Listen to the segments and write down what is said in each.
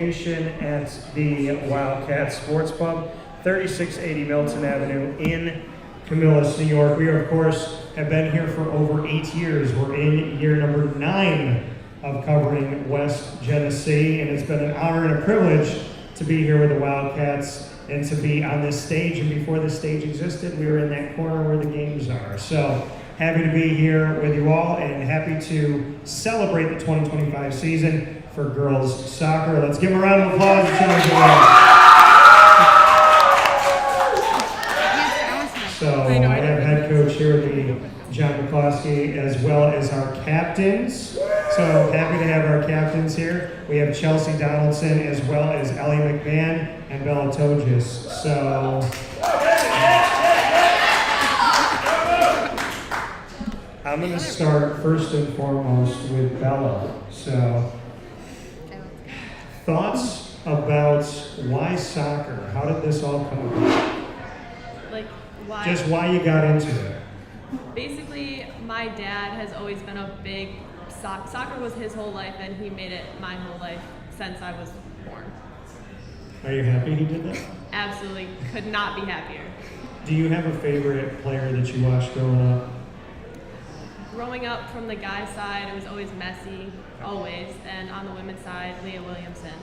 At the Wildcat Sports Pub, 3680 Milton Avenue in Camillus, New York. We, of course, have been here for over 8 years. We're in year number 9 of covering West Genesee, and it's been an honor and a privilege to be here with the Wildcats and to be on this stage. And before this stage existed, we were in that corner where the games are. So happy to be here with you all and happy to celebrate the 2025 season for girls soccer. Let's give them a round of applause. So I have head coach here with me, John McCloskey, as well as our captains. So happy to have our captains here. We have Chelsea Donaldson as well as Ellie McMahon and Togias. So I'm going to start first and foremost with Bella. So thoughts about why soccer? How did this all come about? Like, why? Just why you got into it. Basically, my dad has always been a big soccer was his whole life, and he made it my whole life since I was born. Are you happy he did that? Absolutely, could not be happier. Do you have a favorite player that you watched growing up? Growing up from the guys' side, it was always Messi, always, and on the women's side, Leah Williamson.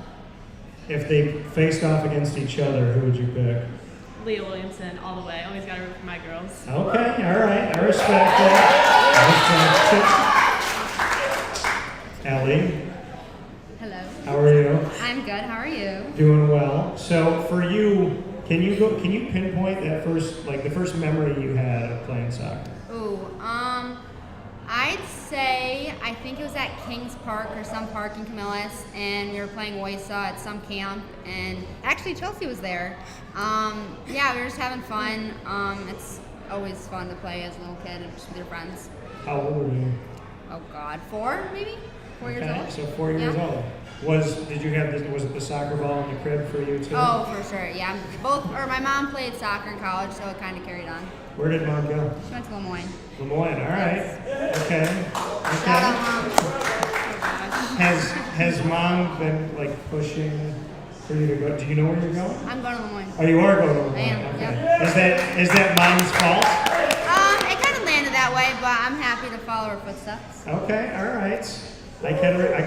If they faced off against each other, who would you pick? Leah Williamson, all the way. Always got to root for my girls. Okay, all right, I respect that. Ellie. Hello. How are you? I'm good. How are you? Doing well. So for you, can you pinpoint that the first memory you had of playing soccer? Ooh, I'd say I think it was at Kings Park or some park in Camillus, and we were playing Waysa at some camp, and actually Chelsea was there. Yeah, we were just having fun. It's always fun to play as a little kid and just with your friends. How old were you? Oh God, 4 maybe? 4 years old. So 4 years old. Was it the soccer ball in the crib for you too? Oh, for sure. Yeah, my mom played soccer in college, so it kind of carried on. Where did mom go? She went to Lemoyne. Lemoyne, all right. Okay. Shout out, Mom. Has mom been pushing for you to go? Do you know where you're going? I'm going to Lemoyne. Oh, you are going to Lemoyne. I am. Okay. Yep. Is that mom's fault? It kind of landed that way, but I'm happy to follow her footsteps. Okay, all right. I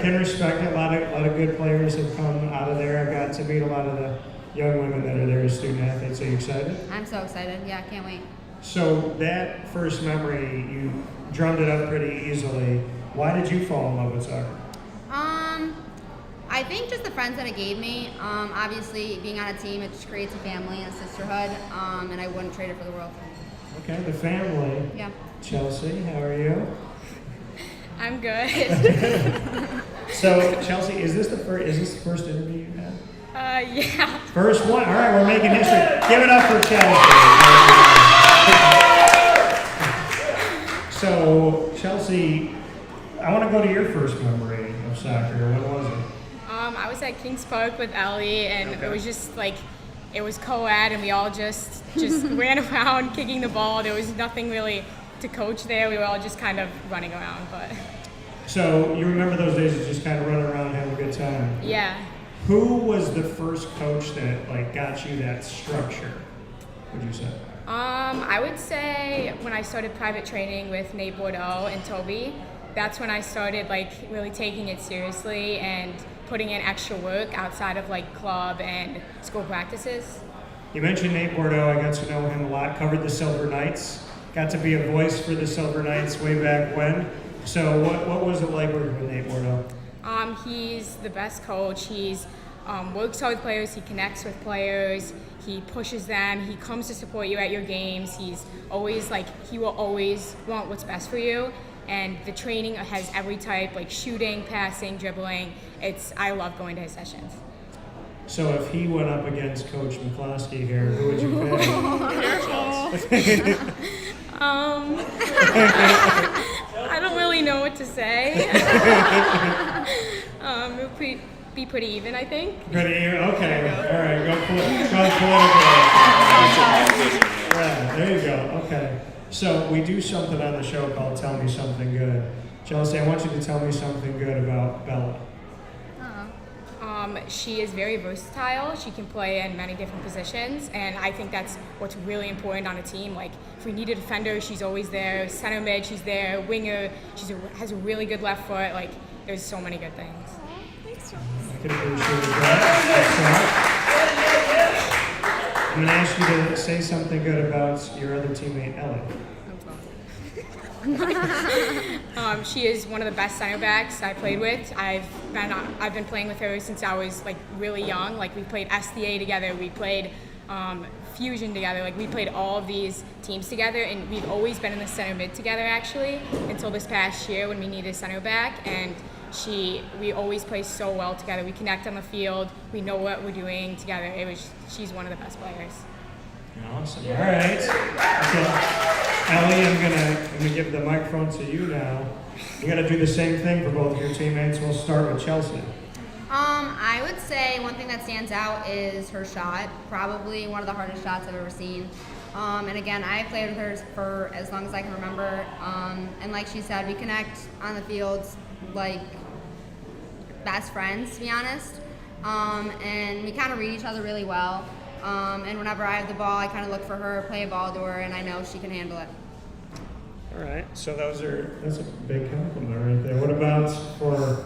can respect it. A lot of good players have come out of there. I've got to meet a lot of the young women that are there as student athletes. Are you excited? I'm so excited. Yeah, I can't wait. So that first memory, you drummed it up pretty easily. Why did you fall in love with soccer? I think just the friends that it gave me. Obviously, being on a team, it just creates a family and a sisterhood, and I wouldn't trade it for the world. Okay, the family. Yeah. Chelsea, how are you? I'm good. So, Chelsea, is this the first interview you've had? Yeah. First one. All right, we're making history. Give it up for Chelsea. So, Chelsea, I want to go to your first memory of soccer. When was it? I was at Kings Park with Ellie, and it was just it was co-ed, and we all just ran around kicking the ball. There was nothing really to coach there. We were all just kind of running around, but. So you remember those days of just kind of running around and having a good time? Yeah. Who was the first coach that got you that structure, would you say? I would say when I started private training with Nate Bordeaux and Toby, that's when I started really taking it seriously and putting in extra work outside of club and school practices. You mentioned Nate Bordeaux. I got to know him a lot. Covered the Silver Knights. Got to be a voice for the Silver Knights way back when. So what was it like working with Nate Bordeaux? He's the best coach. He's works hard with players. He connects with players. He pushes them. He comes to support you at your games. He's always he will always want what's best for you. And the training has every type, shooting, passing, dribbling. I love going to his sessions. So if he went up against Coach McCloskey here, who would you pick? I don't really know what to say. It would be pretty even, I think. Pretty even? Okay. All right. Go political. Yeah, there you go. Okay. So we do something on the show called Tell Me Something Good. Chelsea, I want you to tell me something good about Bella. She is very versatile. She can play in many different positions, and I think that's what's really important on a team. Like, if we need a defender, she's always there. Center mid, she's there. Winger, has a really good left foot. Like, there's so many good things. Thanks, Charles. I can appreciate that. I'm going to ask you to say something good about your other teammate, Ellie. She is one of the best center backs I played with. I've been playing with her since I was like really young. Like, we played SDA together, we played Fusion together. Like, we played all of these teams together, and we've always been in the center mid together actually until this past year when we needed a center back. And we always play so well together. We connect on the field. We know what we're doing together. She's one of the best players. Awesome. All right. Okay. Ellie, I'm gonna give the microphone to you now. You gotta do the same thing for both of your teammates. We'll start with Chelsea. I would say one thing that stands out is her shot. Probably one of the hardest shots I've ever seen. And again, I played with her for as long as I can remember. And like she said, we connect on the fields like best friends, to be honest. And we kind of read each other really well. And whenever I have the ball, I kind of look for her, play a ball to her, and I know she can handle it. All right. So that's a big compliment right there. What about for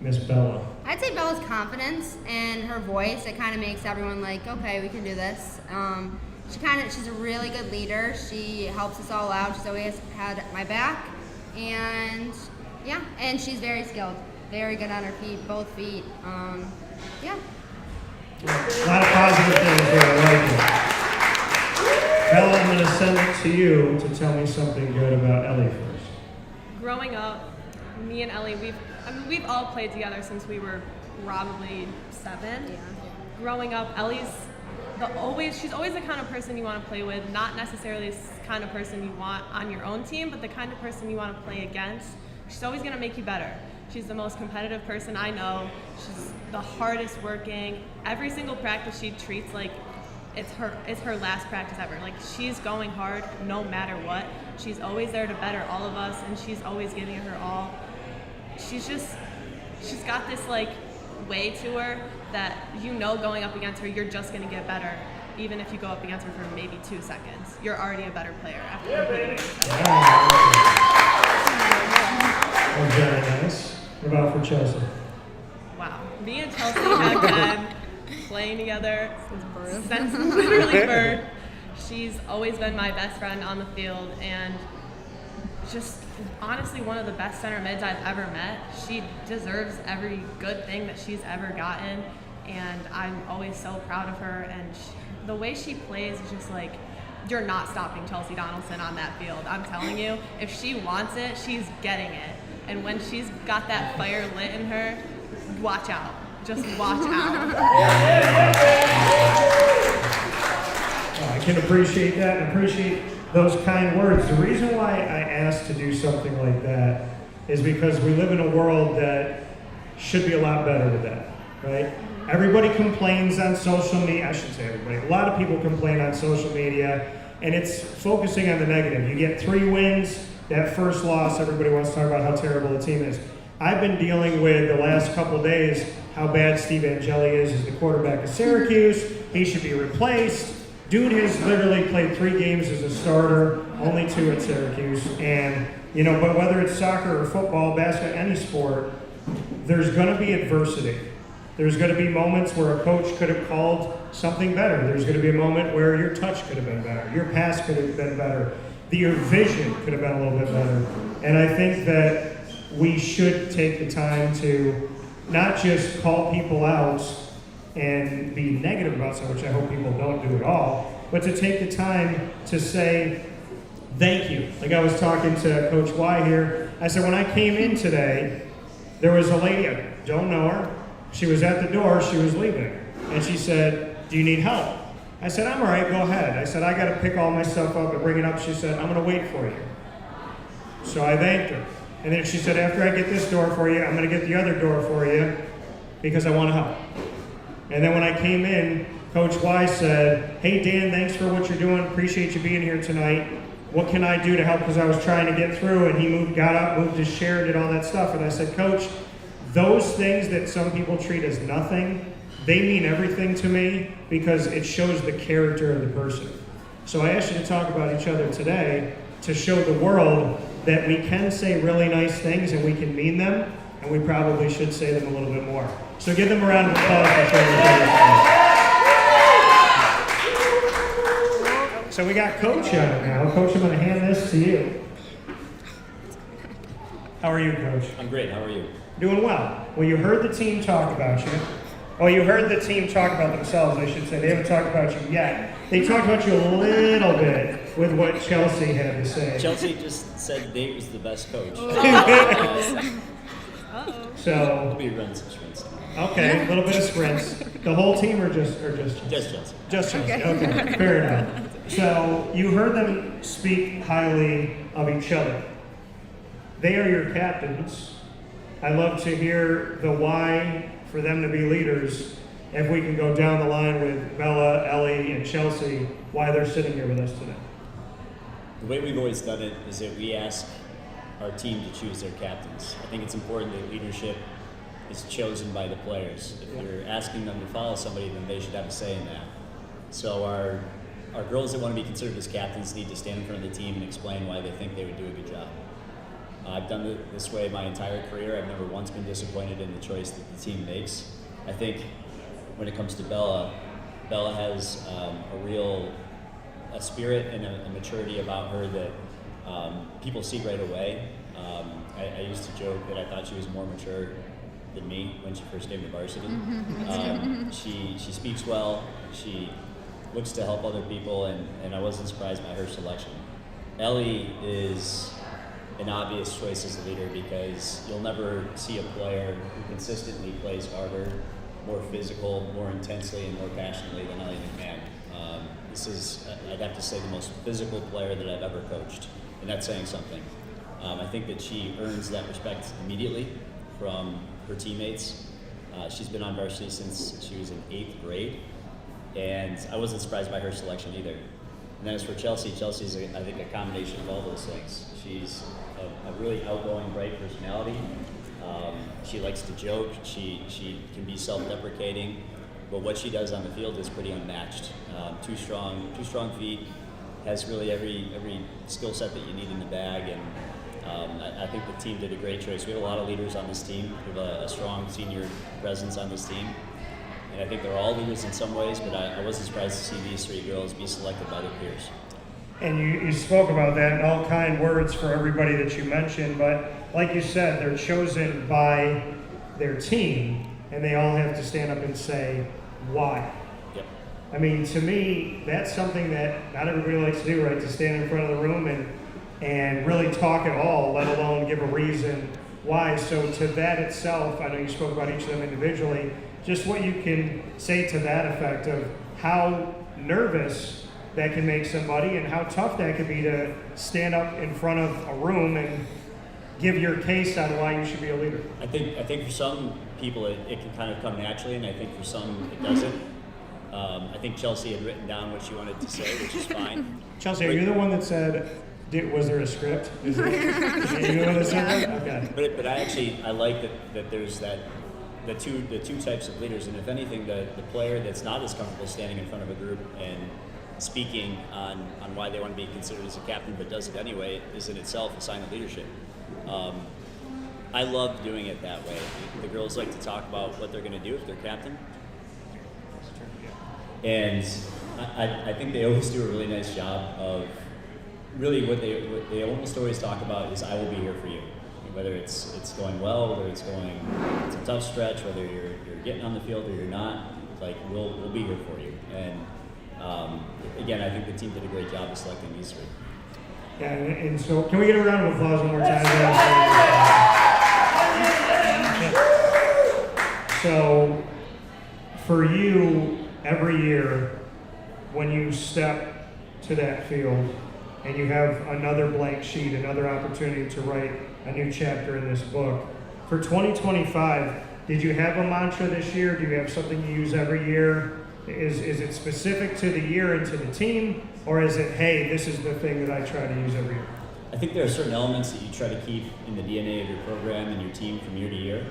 Miss Bella? I'd say Bella's confidence and her voice. It kind of makes everyone like, okay, we can do this. She's a really good leader. She helps us all out. She's always had my back, and yeah, and she's very skilled, very good on her feet, both feet. Yeah. A lot of positive things there. I like it. Bella, I'm going to send it to you to tell me something good about Ellie first. Growing up, me and Ellie, we've all played together since we were probably 7. Yeah. Growing up, she's always the kind of person you want to play with, not necessarily the kind of person you want on your own team, but the kind of person you want to play against. She's always going to make you better. She's the most competitive person I know. She's the hardest working. Every single practice she treats like it's her last practice ever. Like, she's going hard no matter what. She's always there to better all of us, and she's always giving it her all. She's got this like way to her that going up against her, you're just gonna get better. Even if you go up against her for maybe 2 seconds, you're already a better player after competing against her. Well, very nice. What about for Chelsea? Wow. Me and Chelsea have been playing together since literally birth. She's always been my best friend on the field, and just honestly one of the best center mids I've ever met. She deserves every good thing that she's ever gotten, and I'm always so proud of her. And the way she plays is just like, you're not stopping Chelsea Donaldson on that field. I'm telling you, if she wants it, she's getting it. And when she's got that fire lit in her, watch out. Just watch out. I can appreciate that and appreciate those kind words. The reason why I asked to do something like that is because we live in a world that should be a lot better with that, right? Everybody complains on social media. I should say everybody. A lot of people complain on social media, and it's focusing on the negative. You get 3 wins, that first loss, everybody wants to talk about how terrible the team is. I've been dealing with the last couple of days how bad Steve Angeli is as the quarterback of Syracuse. He should be replaced. Dude has literally played 3 games as a starter, only 2 at Syracuse. And, but whether it's soccer or football, basketball, any sport, there's going to be adversity. There's going to be moments where a coach could have called something better. There's going to be a moment where your touch could have been better. Your pass could have been better. Your vision could have been a little bit better. And I think that we should take the time to not just call people out and be negative about something, which I hope people don't do at all, but to take the time to say thank you. Like, I was talking to Coach Y here. I said, when I came in today, there was a lady, I don't know her. She was at the door, she was leaving. And she said, do you need help? I said, I'm all right, go ahead. I said, I got to pick all my stuff up and bring it up. She said, I'm going to wait for you. So I thanked her. And then she said, after I get this door for you, I'm going to get the other door for you because I want to help. And then when I came in, Coach Y said, hey, Dan, thanks for what you're doing. Appreciate you being here tonight. What can I do to help? Because I was trying to get through. And he got up, moved his chair, did all that stuff. And I said, Coach, those things that some people treat as nothing, they mean everything to me because it shows the character of the person. So I asked you to talk about each other today to show the world that we can say really nice things and we can mean them, and we probably should say them a little bit more. So give them a round of applause for showing the character. So we got Coach on it now. Coach, I'm going to hand this to you. How are you, Coach? I'm great. How are you? Doing well. Well, you heard the team talk about you. Oh, you heard the team talk about themselves, I should say. They haven't talked about you yet. They talked about you a little bit with what Chelsea had to say. Chelsea just said Nate was the best coach. So, We'll be running some sprints. okay, a little bit of sprints. The whole team or just Chelsea? Just Chelsea. Just Chelsea, okay, fair enough. So, you heard them speak highly of each other. They are your captains. I love to hear the why for them to be leaders. If we can go down the line with Bella, Ellie, and Chelsea, why they're sitting here with us today. The way we've always done it is that we ask our team to choose their captains. I think it's important that leadership is chosen by the players. If you're asking them to follow somebody, then they should have a say in that. So our girls that want to be considered as captains need to stand in front of the team and explain why they think they would do a good job. I've done it this way my entire career. I've never once been disappointed in the choice that the team makes. I think when it comes to Bella has a spirit and a maturity about her that people see right away. I used to joke that I thought she was more mature than me when she first came to varsity. She speaks well. She looks to help other people, and I wasn't surprised by her selection. Ellie is an obvious choice as a leader because you'll never see a player who consistently plays harder, more physical, more intensely, and more passionately than Ellie McMahon. This is, I'd have to say, the most physical player that I've ever coached, and that's saying something. I think that she earns that respect immediately from her teammates. She's been on varsity since she was in 8th grade, and I wasn't surprised by her selection either. And then as for Chelsea, Chelsea's, I think, a combination of all those things. She's a really outgoing, bright personality. She likes to joke. She can be self-deprecating, but what she does on the field is pretty unmatched. Two strong feet, has really every skill set that you need in the bag, and I think the team did a great choice. We have a lot of leaders on this team. We have a strong senior presence on this team. And I think they're all leaders in some ways, but I wasn't surprised to see these 3 girls be selected by their peers. And you spoke about that in all kind words for everybody that you mentioned, but like you said, they're chosen by their team, and they all have to stand up and say why. Yep. I mean, to me, that's something that not everybody likes to do, right? To stand in front of the room and really talk at all, let alone give a reason why. So to that itself, I know you spoke about each of them individually, just what you can say to that effect of how nervous that can make somebody and how tough that could be to stand up in front of a room and give your case on why you should be a leader. I think for some people it can kind of come naturally, and I think for some it doesn't. I think Chelsea had written down what she wanted to say, which is fine. Chelsea, are you the one that said, was there a script? Is it, you the one that said that? Okay. But I like that there's the two types of leaders, and if anything, the player that's not as comfortable standing in front of a group and speaking on why they want to be considered as a captain but does it anyway is in itself a sign of leadership. I love doing it that way. The girls like to talk about what they're going to do if they're captain, and I think they always do a really nice job of really what they almost always talk about is I will be here for you. Whether it's going well, whether it's a tough stretch, whether you're getting on the field or you're not, like we'll be here for you. And again, I think the team did a great job of selecting these 3. Yeah, and so can we get a round of applause one more time? So for you, every year when you step to that field and you have another blank sheet, another opportunity to write a new chapter in this book. For 2025, did you have a mantra this year? Do you have something you use every year? Is it specific to the year and to the team? Or is it, hey, this is the thing that I try to use every year? I think there are certain elements that you try to keep in the DNA of your program and your team from year to year.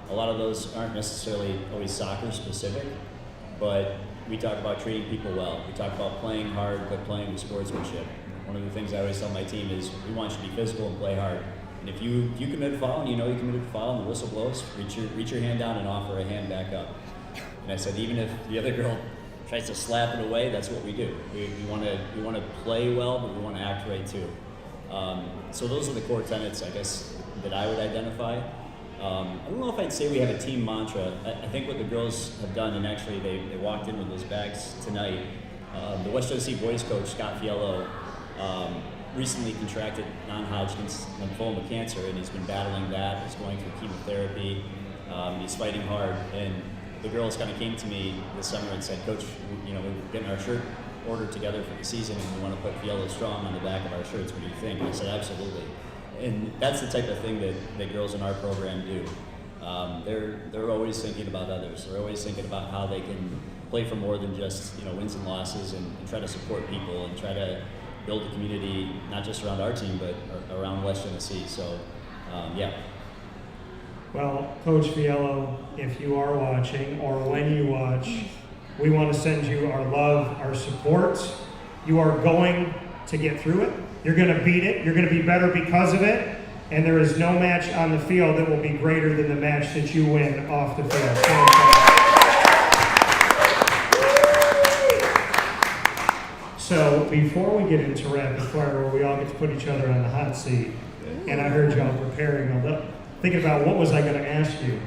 A A lot of those aren't necessarily always soccer specific, but we talk about treating people well. We talk about playing hard, but playing with sportsmanship. One of the things I always tell my team is we want you to be physical and play hard. And if you commit a foul and you know you committed a foul and the whistle blows, reach your hand down and offer a hand back up. And I said, even if the other girl tries to slap it away, that's what we do. We want to play well, but we want to act right too. So those are the core tenets, I guess, that I would identify. I don't know if I'd say we have a team mantra. I think what the girls have done, and actually they walked in with those bags tonight. The West Genesee boys coach, Scott Fiello, recently contracted non-Hodgkin's lymphoma cancer, and he's been battling that. He's going through chemotherapy. He's fighting hard, and the girls kind of came to me this summer and said, Coach, we're getting our shirt ordered together for the season, and we want to put Fiello Strong on the back of our shirts. What do you think? And I said, absolutely. And that's the type of thing that girls in our program do. They're always thinking about others. They're always thinking about how they can play for more than just wins and losses, and try to support people and try to build a community not just around our team but around West Genesee. So, yeah. Well, Coach Fiello, if you are watching or when you watch, we want to send you our love, our support. You are going to get through it. You're going to beat it. You're going to be better because of it. And there is no match on the field that will be greater than the match that you win off the field. So before we get into rapid fire, where we all get to put each other on the hot seat, and I heard y'all preparing a little, thinking about what was I going to ask you,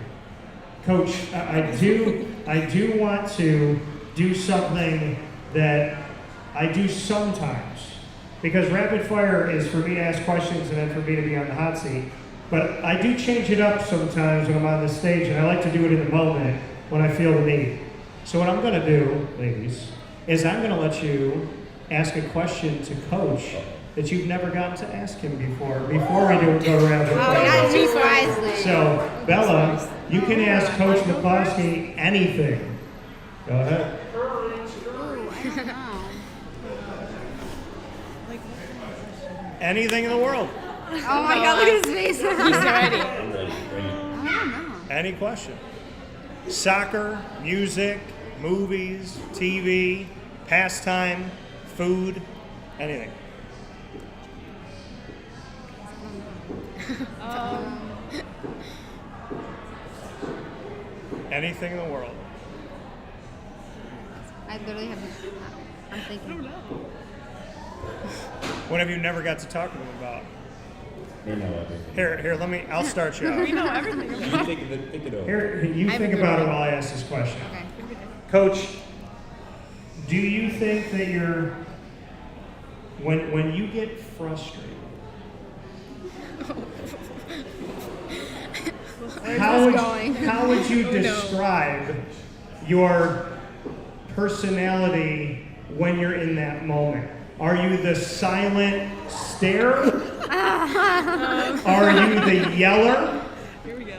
Coach. I do want to do something that I do sometimes, because rapid fire is for me to ask questions and then for me to be on the hot seat. But I do change it up sometimes when I'm on the stage, and I like to do it in the moment when I feel the need. So what I'm going to do, ladies, is I'm going to let you ask a question to Coach that you've never gotten to ask him before we go to rapid fire. Oh, yeah, choose wisely. So, Bella, you can ask Coach McCloskey anything. Go ahead. Ooh, I don't know. Anything in the world. Oh my God, look at his face. He's ready. I'm ready. Bring it. I don't know. Any question. Soccer, music, movies, TV, pastime, food, anything. Anything in the world. I literally have. I'm thinking. What have you never got to talk to him about? We know everything. Here, I'll start you We out. know everything You about think it over. Here, you think about it while I ask this question. Okay. Coach, do you think that when you get frustrated, how would you describe your personality when you're in that moment? Are you the silent stare? Are you the yeller? Here we go.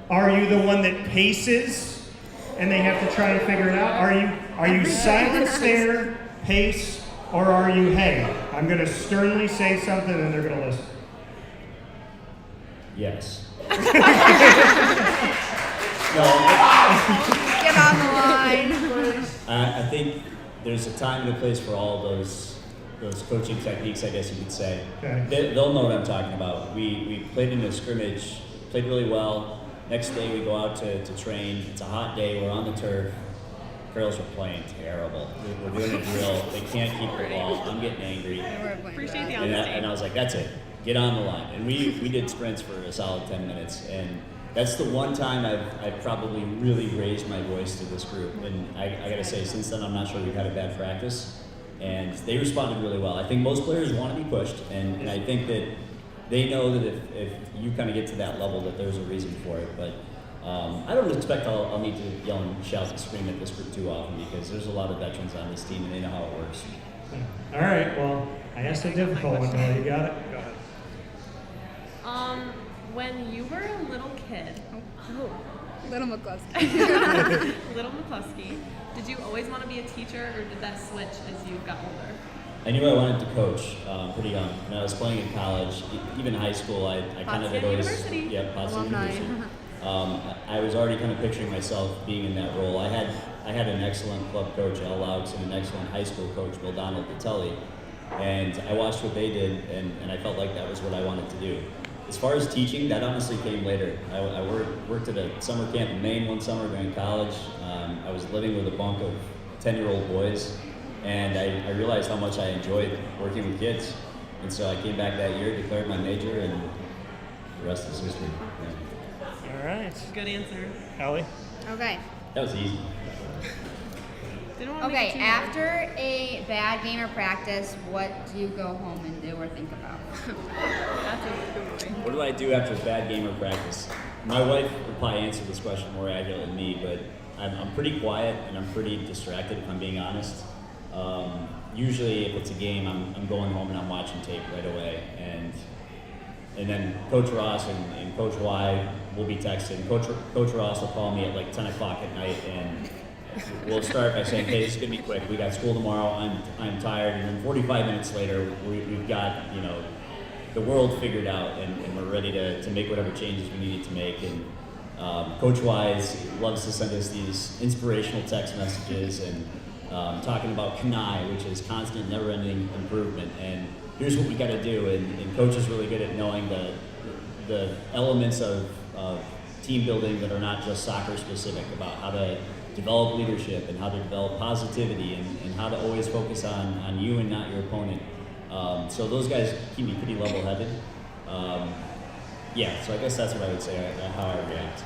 Are you the one that paces and they have to try and figure it out? Are you silent stare, pace, or are you, hey, I'm going to sternly say something and they're going to listen? Yes. Get on the line. I think there's a time and a place for all those coaching techniques, I guess you could say. Okay. They'll know what I'm talking about. We played in a scrimmage, played really well. Next day we go out to train. It's a hot day. We're on the turf. Girls are playing terrible. We're doing a drill. They can't keep the ball. I'm getting angry. Appreciate the And honesty. I was like, that's it. Get on the line. And we did sprints for a solid 10 minutes. And that's the one time I've probably really raised my voice to this group. And I got to say, since then, I'm not sure we've had a bad practice. And they responded really well. I think most players want to be pushed. And I think that they know that if you kind of get to that level, that there's a reason for it. But I don't expect I'll need to yell and shout and scream at this group too often, because there's a lot of veterans on this team and they know how it works. All right, well, I asked a difficult one, Noah. You got it? Go ahead. When you were a little kid, Little McCloskey. little McCloskey, did you always want to be a teacher, or did that switch as you got older? I knew I wanted to coach pretty young. When I was playing in college, even high school, I kind of had Potsdam always... University. Yeah, Potsdam Alumni. University. I was already kind of picturing myself being in that role. I had an excellent club coach, Al Laux, and an excellent high school coach, Bill Donald Vitelli, and I watched what they did, and I felt like that was what I wanted to do. As far as teaching, that honestly came later. I worked at a summer camp in Maine one summer during college. I was living with a bunk of 10-year-old boys, and I realized how much I enjoyed working with kids. And so I came back that year, declared my major, and the rest is history. Yeah. All right. Good answer. Ellie? Okay. That was easy. Didn't want to make it Okay, too hard. after a bad game or practice, what do you go home and do or think about? That's a good one. What do I do after a bad game or practice? My wife would probably answer this question more accurately than me, but I'm pretty quiet and I'm pretty distracted, if I'm being honest. Usually, if it's a game, I'm going home and I'm watching tape right away, and then Coach Ross and Coach Y will be texting. Coach Ross will call me at like 10 o'clock at night, and we'll start by saying, "Hey, this is gonna be quick. We got school tomorrow. I'm tired." And then 45 minutes later, we've got the world figured out, and we're ready to make whatever changes we needed to make. And Coach Wise loves to send us these inspirational text messages and talking about Kanai, which is constant, never-ending improvement. And here's what we got to do. And Coach is really good at knowing the elements of team building that are not just soccer specific, about how to develop leadership and how to develop positivity and how to always focus on you and not your opponent. So those guys keep me pretty level-headed. Yeah, so I guess that's what I would say, how I react.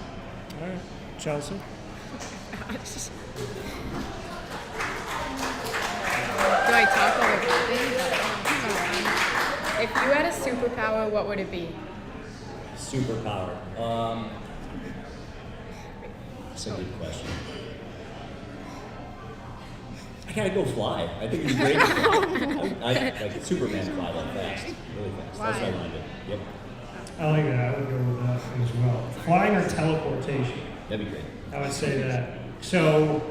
All right. Chelsea? Do I talk over something? If you had a superpower, what would it be? Superpower. That's a good question. I gotta go fly. I think it's great. I like Superman fly that fast, really fast. That's what I want to do. Yep, I like that. I would go with that as well. Flying or teleportation? that'd be great. I would say that. So,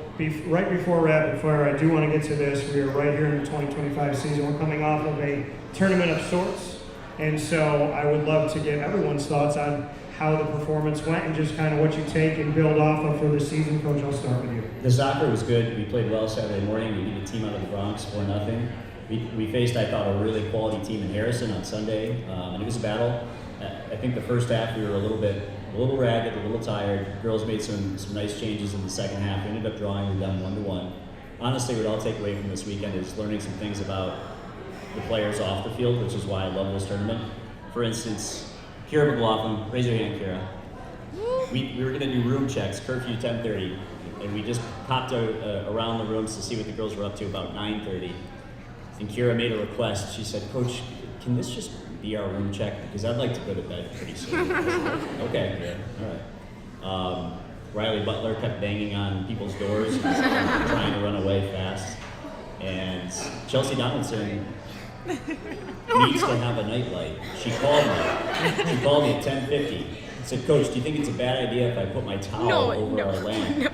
right before rapid fire, I do want to get to this. We are right here in the 2025 season. We're coming off of a tournament of sorts. And so, I would love to get everyone's thoughts on how the performance went and just kind of what you take and build off of for the season. Coach, I'll start with you. The soccer was good. We played well Saturday morning. We beat a team out of the Bronx 4-0. We faced, I thought, a really quality team in Harrison on Sunday, and it was a battle. I think the first half we were a little ragged, a little tired. Girls made some nice changes in the second half. We ended up drawing them down 1-1. Honestly, what I'll take away from this weekend is learning some things about the players off the field, which is why I love this tournament. For instance, Kira McLaughlin, raise your hand, Kira. We were gonna do room checks, curfew 10:30, and we just popped around the rooms to see what the girls were up to about 9:30. And Kira made a request. She said, "Coach, can this just be our room check? Because I'd like to go to bed pretty soon." Okay, good, all right. Riley Butler kept banging on people's doors, trying to run away fast. And Chelsea Donaldson needs to have a nightlight. She called me at 10:50. Said, "Coach, do you think it's a bad idea if I put my towel over our lamp?"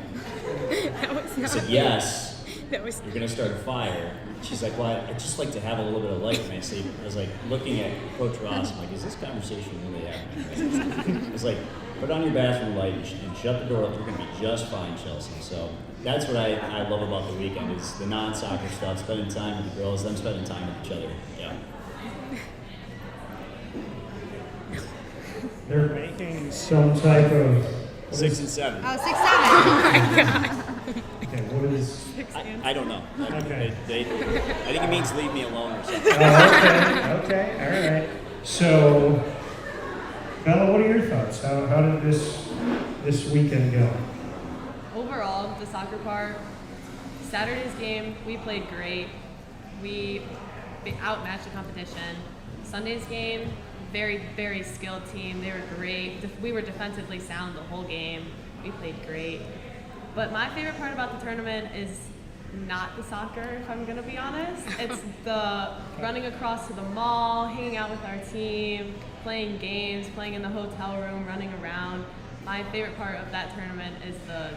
That was I not. said, "Yes. That was. You're gonna start a fire." She's like, "Well, I'd just like to have a little bit of light in my sleep." I was like, looking at Coach Ross, I'm like, "Is this conversation really happening?" I was like, "Put on your bathroom light and shut the door up. You're gonna be just fine, Chelsea." So that's what I love about the weekend, is the non-soccer stuff, spending time with the girls, them spending time with each other. Yeah. They're making some type of... 6 and 7. Oh, 6-7. Okay, what is... I don't know. Okay. I think it means leave me alone or something. Okay, all right. So, Bella, what are your thoughts? How did this weekend go? Overall, the soccer part, Saturday's game, we played great. We outmatched the competition. Sunday's game, very, very skilled team. They were great. We were defensively sound the whole game. We played great. But my favorite part about the tournament is not the soccer, if I'm going to be honest. It's the running across to the mall, hanging out with our team, playing games, playing in the hotel room, running around. My favorite part of that tournament is the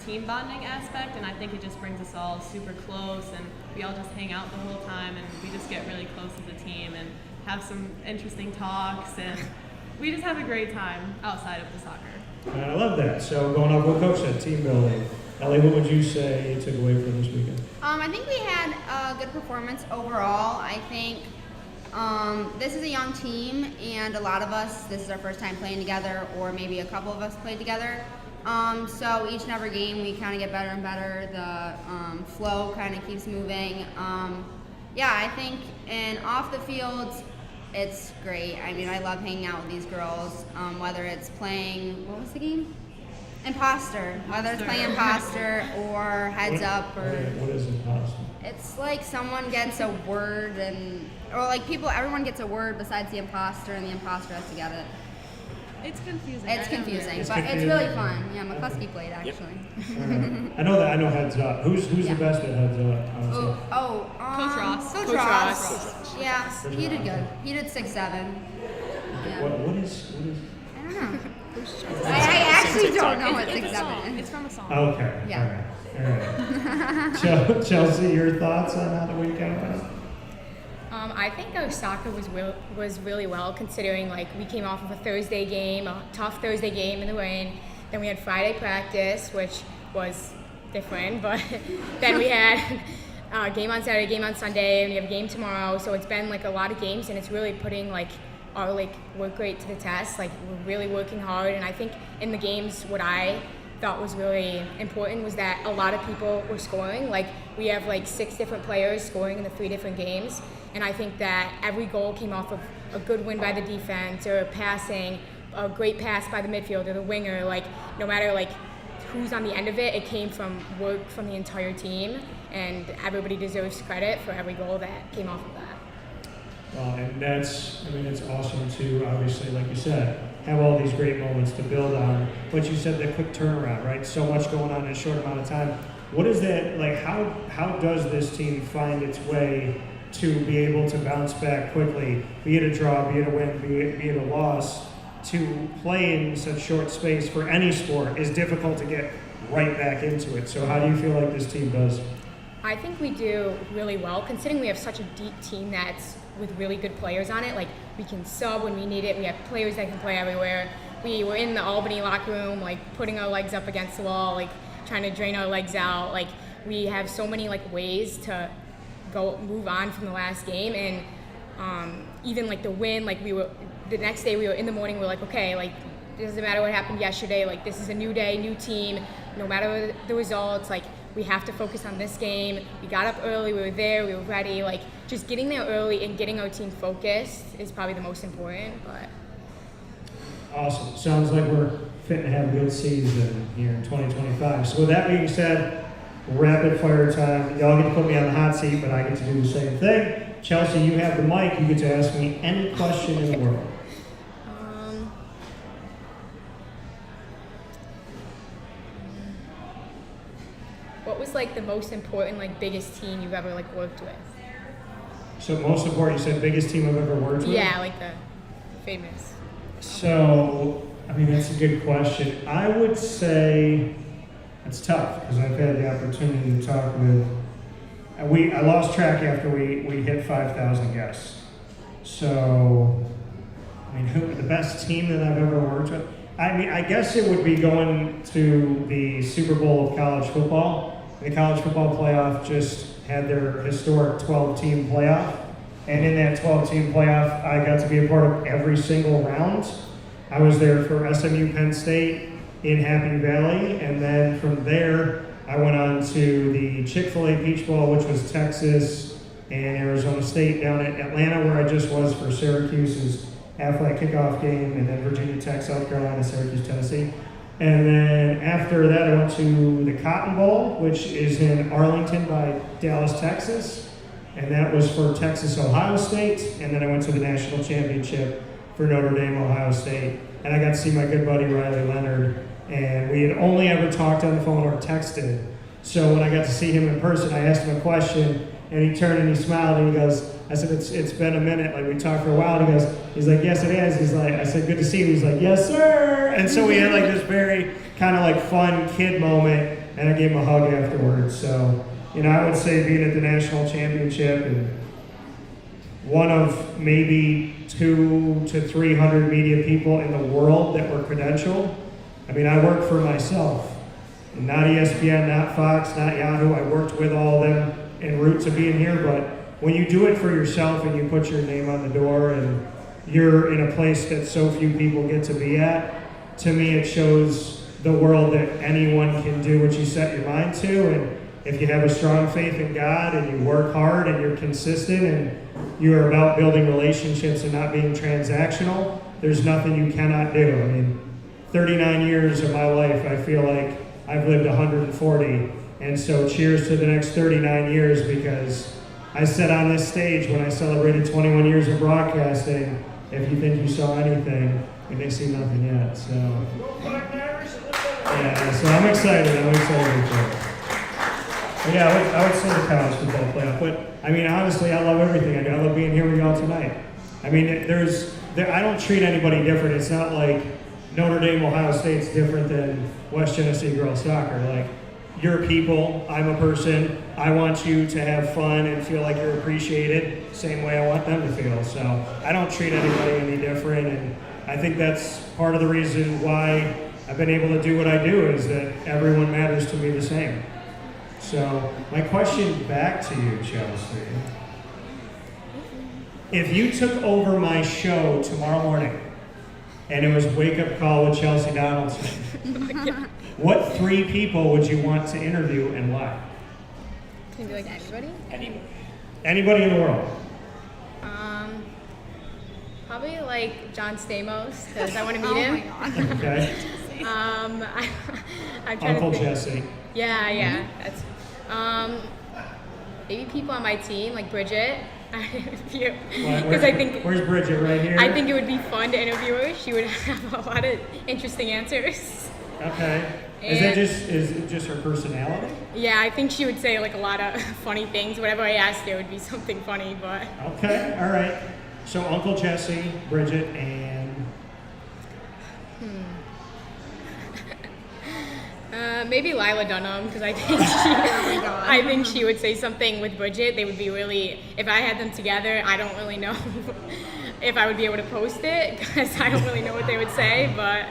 team bonding aspect, and I think it just brings us all super close, and we all just hang out the whole time, and we just get really close as a team and have some interesting talks, and we just have a great time outside of the soccer. I love that. So going off what Coach said, team building. Ellie, what would you say you took away from this weekend? I think we had a good performance overall. I think this is a young team, and a lot of us, this is our first time playing together, or maybe a couple of us played together. So each and every game we kind of get better and better. The flow kind of keeps moving. Yeah, I think, and off the field, it's great. I mean, I love hanging out with these girls, whether it's playing, what was the game? Imposter. Whether it's playing Imposter or Heads Up or... What is Imposter? It's like someone gets a word or like everyone gets a word besides the imposter, and the imposter has to get it. It's confusing. It's confusing, It's but confusing. it's really fun. Yeah, McCloskey played actually. I know Heads Up. Who's Yeah. the best at Heads Up? Honestly? Coach Ross. Coach Coach Ross. Ross. Yeah, he did good. He did 6-7. Yeah. What is? I don't know. I actually don't know what It's a song. 6-7 It's is. from a song. Okay. Yeah. All right. Chelsea, your thoughts on how the weekend went? I think our soccer was really well, considering like we came off of a Thursday game, a tough Thursday game in the rain. Then we had Friday practice, which was different, but then we had a game on Saturday, game on Sunday, and we have a game tomorrow. So it's been like a lot of games, and it's really putting like our like work rate to the test. Like we're really working hard, and I think in the games what I thought was really important was that a lot of people were scoring. Like we have like 6 different players scoring in the 3 different games, and I think that every goal came off of a good win by the defense or passing, a great pass by the midfielder, the winger. Like no matter like who's on the end of it, it came from work from the entire team, and everybody deserves credit for every goal that came off of that. And it's awesome to, obviously, like you said, have all these great moments to build on. But you said the quick turnaround, right? So much going on in a short amount of time. What is that, like, how does this team find its way to be able to bounce back quickly, be it a draw, be it a win, be it a loss, to play in such short space for any sport is difficult to get right back into it. So how do you feel like this team does? I think we do really well, considering we have such a deep team that's with really good players on it. Like we can sub when we need it. We have players that can play everywhere. We were in the Albany locker room, like putting our legs up against the wall, like trying to drain our legs out. Like we have so many like ways to move on from the last game, and even like the win. Like the next day we were in the morning. We're like, okay, like it doesn't matter what happened yesterday. Like this is a new day, new team. No matter the results, like we have to focus on this game. We got up early, we were there, we were ready. Like just getting there early and getting our team focused is probably the most important. But Awesome. Sounds like we're fitting to have a good season here in 2025. So with that being said, rapid fire time. Y'all get to put me on the hot seat, but I get to do the same thing. Chelsea, you have the mic. You get to ask me any question in the world. What was like the most important, like biggest team you've ever like worked with? So most important, you said biggest team I've ever worked with? Yeah, like the famous. So, I mean, that's a good question. I would say it's tough because I've had the opportunity to talk with. I lost track after we hit 5,000 guests. So, I mean, the best team that I've ever worked with? I mean, I guess it would be going to the Super Bowl of college football. The college football playoff just had their historic 12-team playoff. And in that 12-team playoff, I got to be a part of every single round. I was there for SMU Penn State in Happy Valley. And then from there, I went on to the Chick-fil-A Peach Bowl, which was Texas and Arizona State, down at Atlanta, where I just was for Syracuse's Aflac kickoff game, and then Virginia Tech, South Carolina, Syracuse, Tennessee. And then after that, I went to the Cotton Bowl, which is in Arlington by Dallas, Texas. And that was for Texas, Ohio State. And then I went to the national championship for Notre Dame, Ohio State. And I got to see my good buddy Riley Leonard. And we had only ever talked on the phone or texted. So when I got to see him in person, I asked him a question, and he turned and he smiled and he goes, I said, it's been a minute, like we talked for a while. And he's like, yes, it is. He's like, I said, good to see you. He's like, yes, sir. And so we had like this very kind of like fun kid moment, and I gave him a hug afterwards. So, I would say being at the national championship and one of maybe 200 to 300 media people in the world that were credentialed, I mean, I work for myself. Not ESPN, not Fox, not Yahoo. I worked with all of them en route to being here, but when you do it for yourself and you put your name on the door and you're in a place that so few people get to be at, to me it shows the world that anyone can do what you set your mind to. And if you have a strong faith in God and you work hard and you're consistent and you're about building relationships and not being transactional, there's nothing you cannot do. I mean, 39 years of my life, I feel like I've lived 140. And so cheers to the next 39 years, because I said on this stage when I celebrated 21 years of broadcasting, if you think you saw anything, you may see nothing yet. So, yeah, so I'm excited for it. But yeah, I would say the college football playoff. But I mean, honestly, I love everything I do. I love being here with y'all tonight. I mean, I don't treat anybody different. It's not like Notre Dame, Ohio State's different than West Genesee girls soccer. Like, you're people, I'm a person. I want you to have fun and feel like you're appreciated, same way I want them to feel. So I don't treat anybody any different, and I think that's part of the reason why I've been able to do what I do, is that everyone matters to me the same. So my question back to you, Chelsea, if you took over my show tomorrow morning and it was Wake Up Call with Chelsea Donaldson, what 3 people would you want to interview and why? Can you be like everybody? Anybody in the world. Probably like John Stamos, because I want to meet Oh him. my God. Okay. I'm trying Uncle to think. Jesse. Yeah, that's maybe people on my team like Bridget. Because I think Where's Bridget? Right here? I think it would be fun to interview her. She would have a lot of interesting answers. Okay. Is it just her personality? Yeah, I think she would say like a lot of funny things. Whatever I asked her would be something funny, but Okay, all right. So Uncle Jesse, Bridget, and maybe Lila Dunham, because I think she would say something with Bridget. They would be really, if I had them together, I don't really know if I would be able to post it, because I don't really know what they would say, but.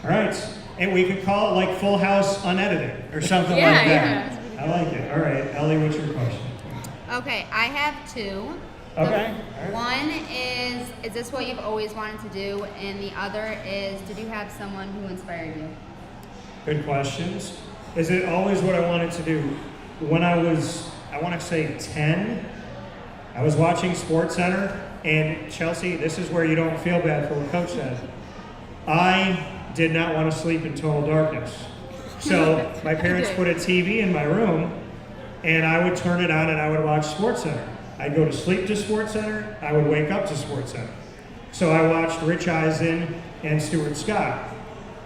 all right. And we could call it like Full House unedited or something like that. Yeah. I like it. All right, Ellie, what's your question? Okay, I have 2. Okay. All right. One is this what you've always wanted to do? And the other is, did you have someone who inspired you? Good questions. Is it always what I wanted to do? When I was, I want to say 10, I was watching SportsCenter, and Chelsea, this is where you don't feel bad for what Coach said. I did not want to sleep in total darkness. So my parents put a TV in my room, and I would turn it on and I would watch SportsCenter. I'd go to sleep to SportsCenter, I would wake up to SportsCenter. So I watched Rich Eisen and Stuart Scott.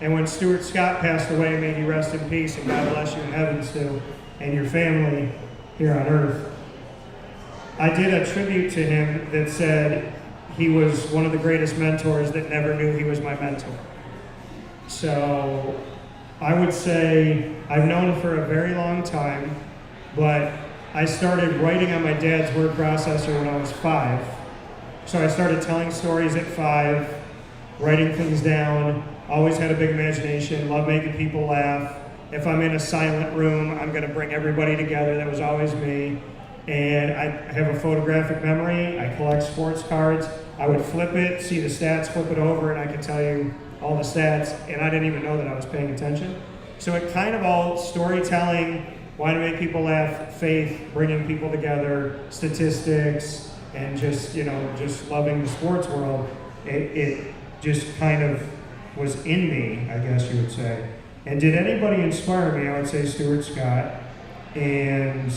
And when Stuart Scott passed away, may he rest in peace, and God bless you in heaven still, and your family here on earth, I did a tribute to him that said he was one of the greatest mentors that never knew he was my mentor. So I would say I've known him for a very long time, but I started writing on my dad's word processor when I was 5. So I started telling stories at 5, writing things down. Always had a big imagination, love making people laugh. If I'm in a silent room, I'm going to bring everybody together. That was always me. And I have a photographic memory. I collect sports cards. I would flip it, see the stats, flip it over, and I could tell you all the stats. And I didn't even know that I was paying attention. So it kind of all storytelling, wanting to make people laugh, faith, bringing people together, statistics, and just, just loving the sports world. It just kind of was in me, I guess you would say. And did anybody inspire me? I would say Stuart Scott. And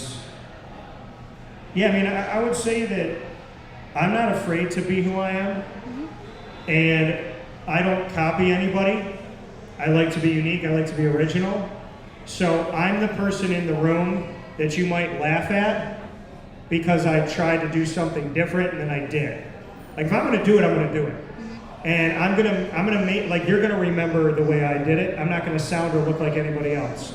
yeah, I mean, I would say that I'm not afraid to be who I am. And I don't copy anybody. I like to be unique. I like to be original. So I'm the person in the room that you might laugh at because I tried to do something different than I did. Like, if I'm going to do it, I'm going to do it. And I'm gonna make, like, you're gonna remember the way I did it. I'm not gonna sound or look like anybody else.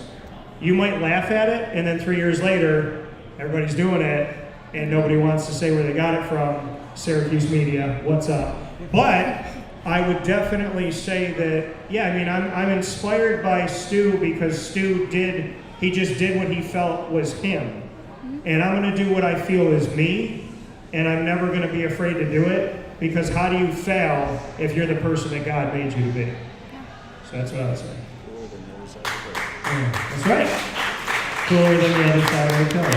You might laugh at it, and then 3 years later, everybody's doing it, and nobody wants to say where they got it from. Syracuse media, what's up? But I would definitely say that, yeah, I mean, I'm inspired by Stu because Stu just did what he felt was him. And I'm going to do what I feel is me, and I'm never going to be afraid to do it, because how do you fail if you're the person that God made you to be? So that's what I would say. Yeah, that's right. Cooler than the other side of the car.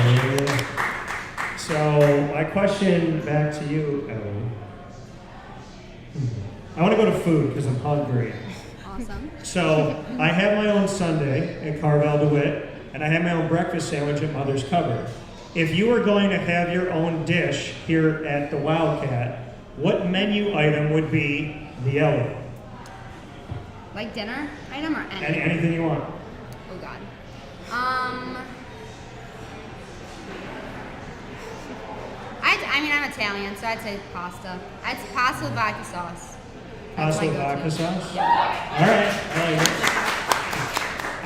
Yeah. So my question back to you, Ellie. I want to go to food because I'm hungry. Awesome. So I have my own sundae at Carvel DeWitt, and I have my own breakfast sandwich at Mother's Cupboard. If you were going to have your own dish here at the Wildcat, what menu item would be the Ellie? Like dinner item or any? Anything you want. Oh God. I mean, I'm Italian, so I'd say pasta. I'd say pasta with vodka sauce. That's Pasta my with go-to. vodka sauce? Yeah. All right, I like it.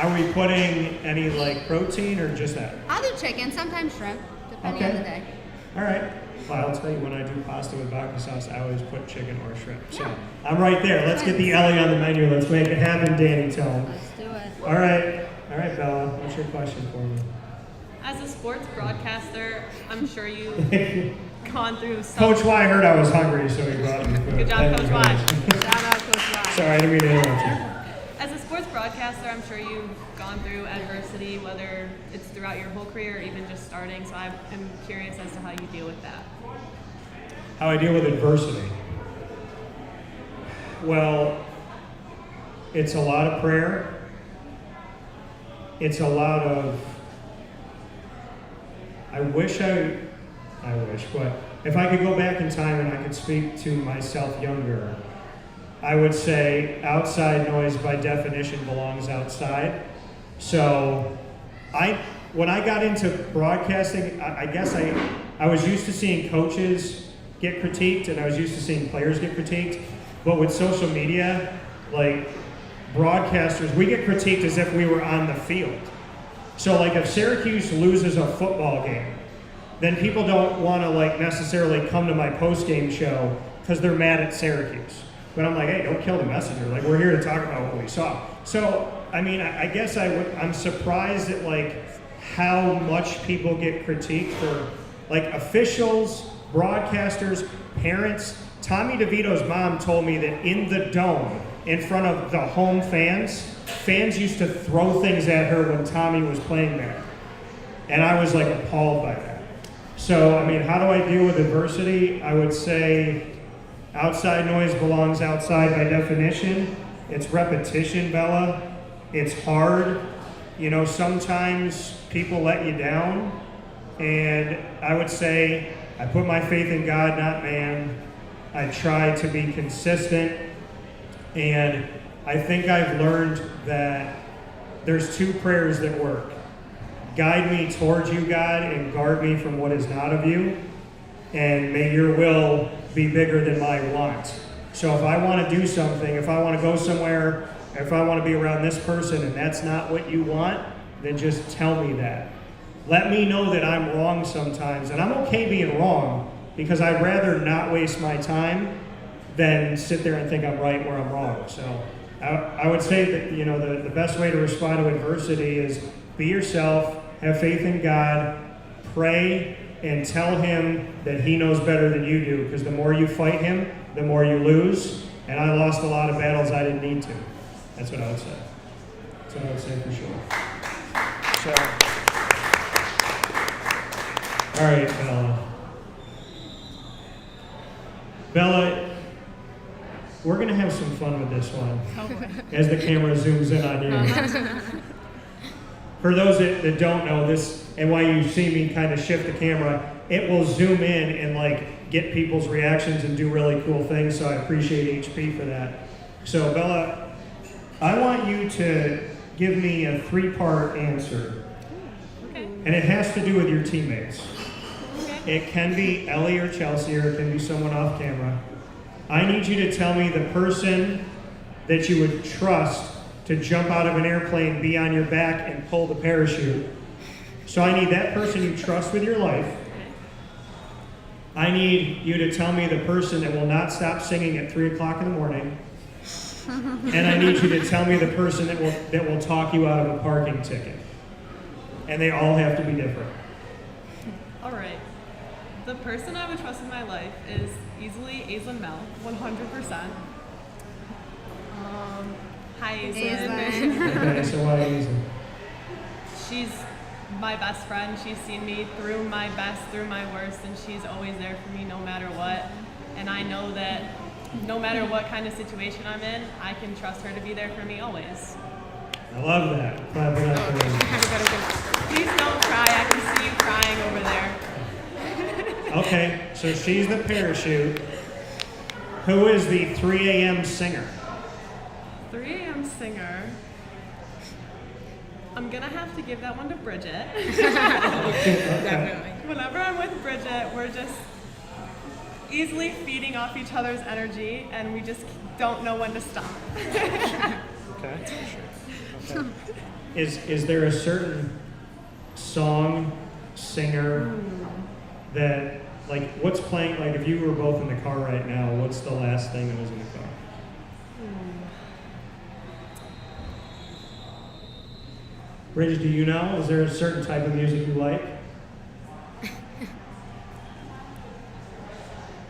Are we putting any like protein or just that? I'll do chicken, sometimes shrimp, depending on the day. All right. Well, I'll tell you, when I do pasta with vodka sauce, I always put chicken or shrimp. So Yeah. I'm right there. Let's get the Ellie on the menu. Let's make it happen, Danny. Tell him. Let's do it. All right, Bella. What's your question for me? As a sports broadcaster, I'm sure you've gone through some. Coach Y heard I was hungry, so he brought me food. Good job, Thank Coach you, Y. guys. Shout out, Coach Y. Sorry, I didn't mean to interrupt you. As a sports broadcaster, I'm sure you've gone through adversity, whether it's throughout your whole career or even just starting. So I'm curious as to how you deal with that. How I deal with adversity? Well, it's a lot of prayer. It's a lot of, but if I could go back in time and I could speak to myself younger, I would say outside noise by definition belongs outside. So when I got into broadcasting, I guess I was used to seeing coaches get critiqued and I was used to seeing players get critiqued. But with social media, like broadcasters, we get critiqued as if we were on the field. So like if Syracuse loses a football game, then people don't want to like necessarily come to my post-game show because they're mad at Syracuse. But I'm like, hey, don't kill the messenger. Like, we're here to talk about what we saw. So, I mean, I guess I'm surprised at like how much people get critiqued for like officials, broadcasters, parents. Tommy DeVito's mom told me that in the dome, in front of the home fans used to throw things at her when Tommy was playing there. And I was like appalled by that. So, I mean, how do I deal with adversity? I would say outside noise belongs outside by definition. It's repetition, Bella. It's hard. You know, sometimes people let you down. And I would say I put my faith in God, not man. I try to be consistent. And I think I've learned that there's two prayers that work. Guide me towards you, God, and guard me from what is not of you. And may your will be bigger than my want. So if I want to do something, if I want to go somewhere, if I want to be around this person and that's not what you want, then just tell me that. Let me know that I'm wrong sometimes. And I'm okay being wrong because I'd rather not waste my time than sit there and think I'm right where I'm wrong. So I would say that, you know, the best way to respond to adversity is be yourself, have faith in God, pray, and tell him that he knows better than you do, because the more you fight him, the more you lose. And I lost a lot of battles I didn't need to. That's what I would say. That's what I would say for sure. So, all right, Bella, we're going to have some fun with this one as the camera zooms in on you. For those that don't know this, and why you see me kind of shift the camera, it will zoom in and like get people's reactions and do really cool things, so I appreciate HP for that. So Bella, I want you to give me a 3-part answer. Okay. And it has to do with your teammates. Okay. It can be Ellie or Chelsea, or it can be someone off camera. I need you to tell me the person that you would trust to jump out of an airplane, be on your back, and pull the parachute. So I need that person you trust with your life. I need you to tell me the person that will not stop singing at 3 o'clock in the morning. And I need you to tell me the person that will talk you out of a parking ticket. And they all have to be different. All right. The person I would trust in my life is easily Aislinn Mel, 100%. Hi, Aislinn. Okay, so why Aislinn? She's my best friend. She's seen me through my best, through my worst, and she's always there for me no matter what. And I know that no matter what kind of situation I'm in, I can trust her to be there for me always. I love that. Clap it up for Aislinn. Please don't cry. I can see you crying over there. Okay, so she's the parachute. Who is the 3 a.m. singer? 3 a.m. singer. I'm gonna have to give that one to Bridget. Definitely. Whenever I'm with Bridget, we're just easily feeding off each other's energy, and we just don't know when to stop. Okay. Okay. Is there a certain song, singer that, like, what's playing? Like, if you were both in the car right now, what's the last thing that was in the car? Bridget, do you know? Is there a certain type of music you like?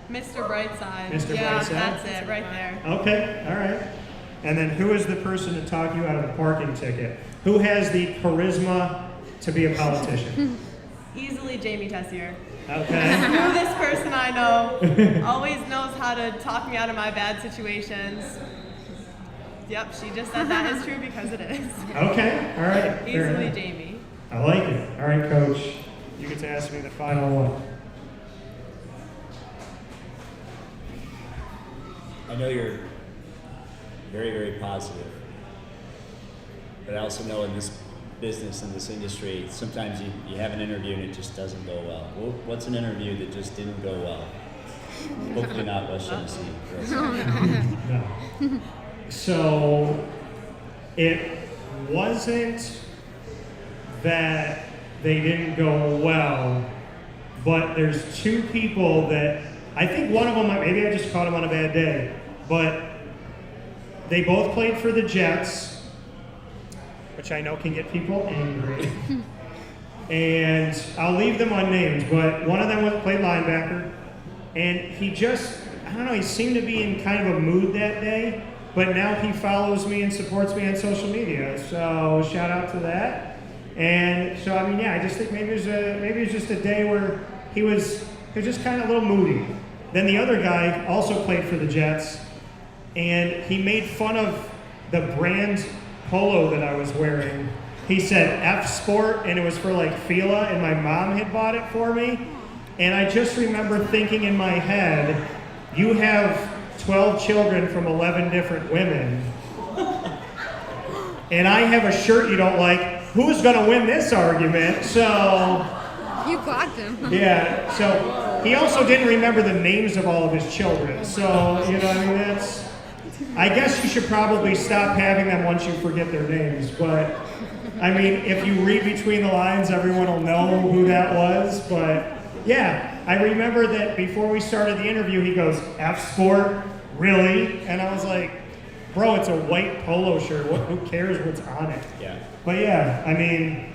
Mr. Brightside. Mr. Yeah, Brightside? that's it, right there. Okay, all right. And then who is the person to talk you out of a parking ticket? Who has the charisma to be a politician? Easily Jamie Tessier. Okay. Smoothest person I know. Always knows how to talk me out of my bad situations. Yep, she just said that is true because it is. Okay, all right. fair Easily enough. Jamie. I like it. All right, Coach. You get to ask me the final one. I know you're very, very positive, but I also know in this business, in this industry, sometimes you have an interview and it just doesn't go well. What's an interview that just didn't go well? Hopefully not West Genesee. No. So it wasn't that they didn't go well, but there's two people that I think one of them, maybe I just caught him on a bad day, but they both played for the Jets, which I know can get people angry. And I'll leave them unnamed, but one of them played linebacker, and he just, I don't know, he seemed to be in kind of a mood that day, but now he follows me and supports me on social media, so shout out to that. And so, I mean, yeah, I just think maybe it was just a day where he was just kind of a little moody. Then the other guy also played for the Jets, and he made fun of the brand polo that I was wearing. He said F Sport, and it was for like Fila, and my mom had bought it for me. And I just remember thinking in my head, you have 12 children from 11 different women, and I have a shirt you don't like. Who's gonna win this argument? So You clocked him. yeah, so he also didn't remember the names of all of his children. So, you know, I mean, I guess you should probably stop having them once you forget their names. But, I mean, if you read between the lines, everyone will know who that was. But, yeah, I remember that before we started the interview, he goes, F Sport, really? And I was like, bro, it's a white polo shirt. Who cares what's on it? Yeah. But, yeah, I mean,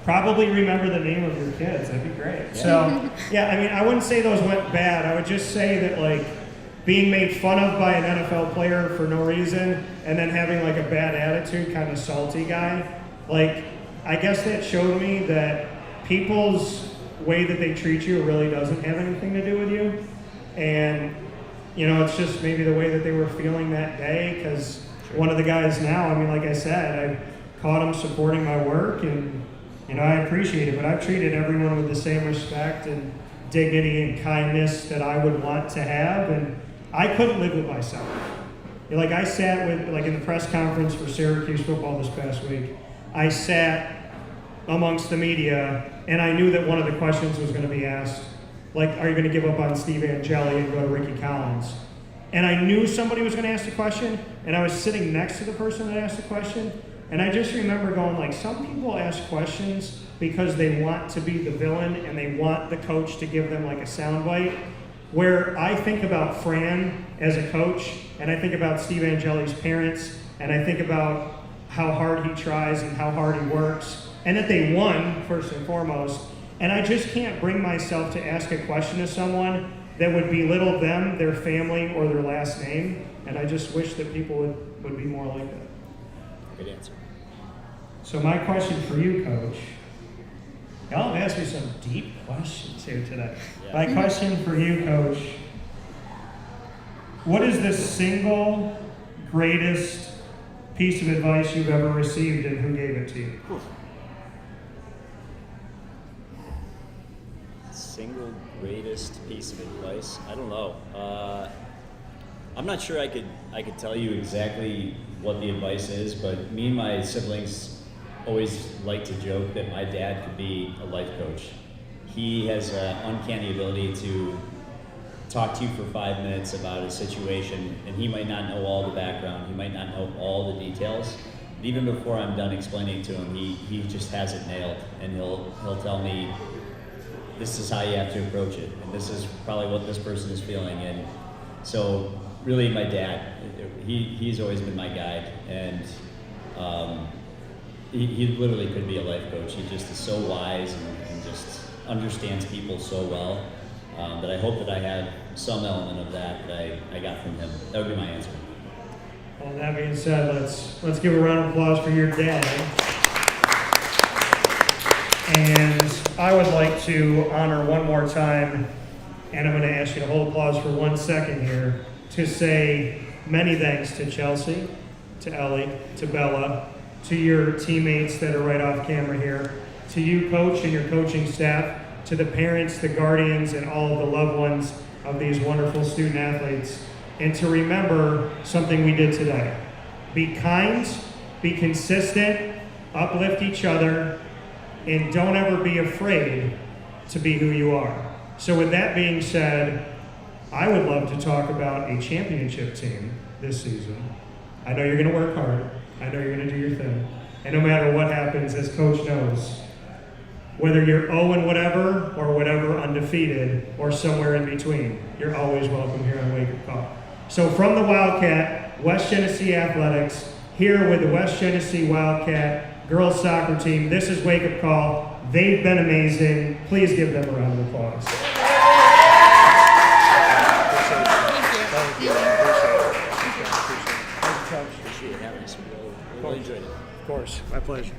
probably remember the name of your kids. That'd be great. Yeah. So, yeah, I mean, I wouldn't say those went bad. I would just say that, like, being made fun of by an NFL player for no reason and then having, like, a bad attitude, kind of salty guy, like, I guess that showed me that people's way that they treat you really doesn't have anything to do with you. And, you know, it's just maybe the way that they were feeling that day, because one of the guys now, I mean, like I said, I caught him supporting my work, and you know, I appreciate it, but I've treated everyone with the same respect and dignity and kindness that I would want to have, and I couldn't live with myself. Like, I sat with, like, in the press conference for Syracuse football this past week, I sat amongst the media, and I knew that one of the questions was going to be asked, like, are you going to give up on Steve Angeli and go to Ricky Collins? And I knew somebody was going to ask the question, and I was sitting next to the person that asked the question. And I just remember going, like, some people ask questions because they want to be the villain and they want the coach to give them like a soundbite. Where I think about Fran as a coach, and I think about Steve Angeli's parents, and I think about how hard he tries and how hard he works, and that they won, first and foremost, and I just can't bring myself to ask a question to someone that would belittle them, their family, or their last name, and I just wish that people would be more like that. Good answer. So my question for you, Coach, y'all have asked me some deep questions here today. Yeah. My question for you, Coach, what is the single greatest piece of advice you've ever received and who gave it to you? Single greatest piece of advice? I don't know. I'm not sure I could tell you exactly what the advice is, but me and my siblings always like to joke that my dad could be a life coach. He has an uncanny ability to talk to you for 5 minutes about a situation, and he might not know all the background, he might not know all the details, but even before I'm done explaining to him, he just has it nailed, and he'll tell me, this is how you have to approach it, and this is probably what this person is feeling. And so really my dad, he's always been my guide, and he literally could be a life coach. He just is so wise and just understands people so well that I hope that I have some element of that I got from him. That would be my answer. Well, that being said, let's give a round of applause for your dad. And I would like to honor one more time, and I'm going to ask you to hold applause for 1 second here, to say many thanks to Chelsea, to Ellie, to Bella, to your teammates that are right off camera here, to you, Coach, and your coaching staff, to the parents, the guardians, and all of the loved ones of these wonderful student athletes, and to remember something we did today. Be kind, be consistent, uplift each other, and don't ever be afraid to be who you are. So with that being said, I would love to talk about a championship team this season. I know you're going to work hard. I know you're going to do your thing. And no matter what happens, as Coach knows, whether you're 0 and whatever, or whatever undefeated, or somewhere in between, you're always welcome here on Wake Up Call. So from the Wildcat, West Genesee Athletics, here with the West Genesee Wildcat girls soccer team, this is Wake Up Call. They've been amazing. Please give them a round of applause. Appreciate having us. We really enjoyed it. Of course, my pleasure.